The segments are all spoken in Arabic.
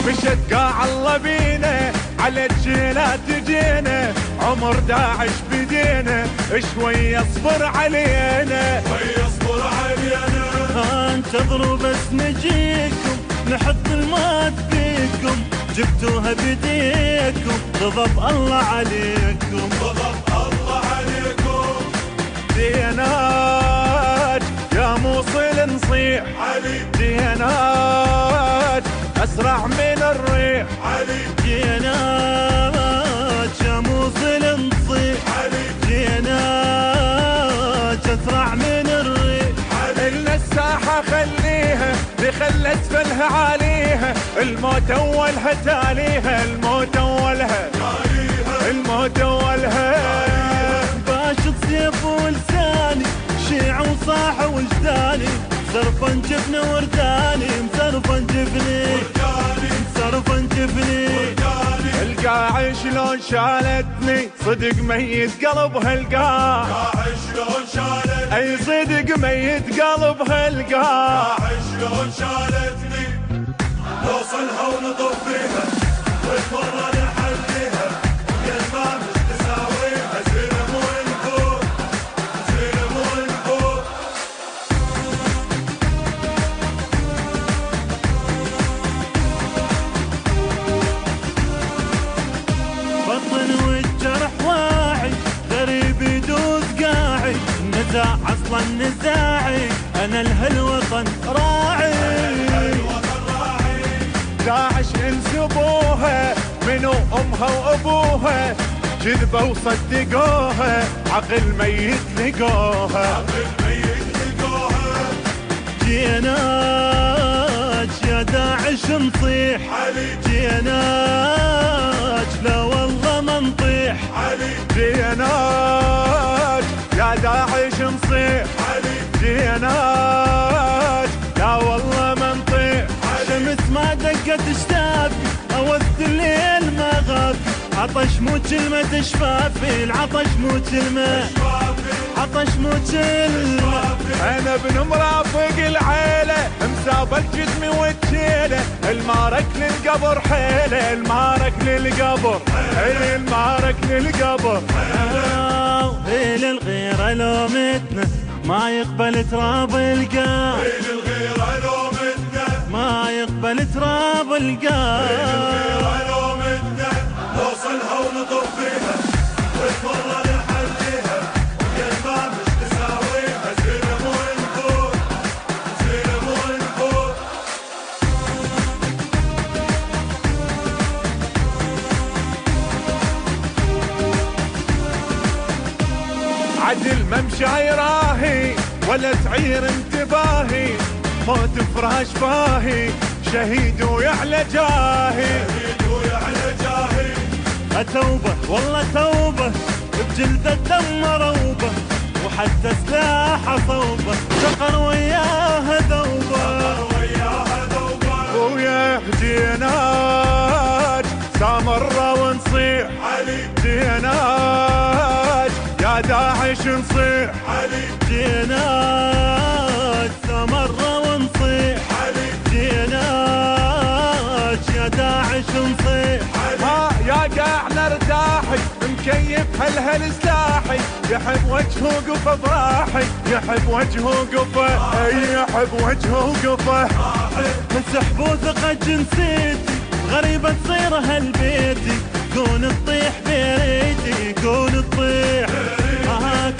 مشت قاع الله بينا على الجيلات تجينا، عمر داعش بدينا شوي اصبر علينا، شوي اصبر علينا. انتظروا بس نجيكم نحط الموت فيكم، جبتوها بديكم غضب الله عليكم، غضب الله عليكم. ديناج يا موصل نصيح علي، ديناج اسرع من الريح، علي جيناج يا موصل نصيح، علي جيناج اسرع من الريح. إلنا الساحة خليها لخل اسفلها عليها، الموت اولها تاليها، الموت اولها الموت اولها. باشط سيف ولساني شيع وصاح وجداني، صرفا جبني ورداني مسرفا جبني مسرفا جبني. القاع شلون شالتني صدق ميت قلبها القاع، قاع شلون شالتني، اي صدق ميت قلبها القاع. قاع شلون شالتني، نوصلها ونطفيها ونمر نحليها، يا ما مش تساويها زلم ونفوق، زلم ونفوق. بطن والجرح واعي غريب يدوز قاعي، نزاع اصلا نزاعي انا لهالوطن راعي. داعش انسبوها منو امها وابوها، كذبوا وصدقوها عقل ميت لقوها، عقل ميت لقوها. جيناج يا داعش نصيح، علي جيناج لا والله ما نطيح، علي ديناج يا داعش نصيح، علي ديناج لا والله ما نطيح. شمس ما دقت شتافي اوث الليل ما غاب، عطش مو كلمة شفافي، العطش مو كلمة عطش مو كلمة. انا ابن مرافق العيلة مسابل جسمي وتشيله، المارك للقبر حيله، المارك للقبر المارك للقبر. ويل الغيرة لومتنا ما يقبل تراب القاع، ويل الغيرة لومتنا، ما يقبل تراب القاع. الغيرة لومتنا، نوصلها ونطفيها ونمر نحليها، يا ما مش تساويها زلم ونفوق، زلم ونفوق. عدل ممشى يراهي ولا تعير انتباهي، موت فراش باهي شهيد ويعلى جاهي، شهيد ويعلى جاهي. توبة والله توبة بجلد الدم روبة، وحتى سلاحه صوبة شقر وياها ذوبة، وياها ذوبة. ويا ديناج سامرة ونصيح، علي ديناج يا داعش نصيح، علي جيناج سمرة ونصيح، علي جيناج يا داعش نصيح. ها يا قاع نرتاحي مكيف هالهل سلاحي، يحب وجهه قفه براحي، يحب وجهه قفه يحب وجهه قفه. سحب وثقة جنسيتي غريبة تصير هالبيتي، كون تطيح بريتي كون تطيح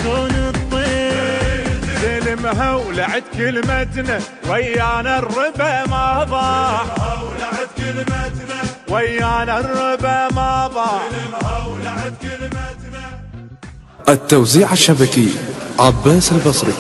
كون تطيح. سلمها ولعت كلمتنا ويانا الربا ما ضاع، ولعت كلمتنا، ويانا الربا ما ضاع. ولعت كلمتنا. التوزيع الشبكي عباس البصري.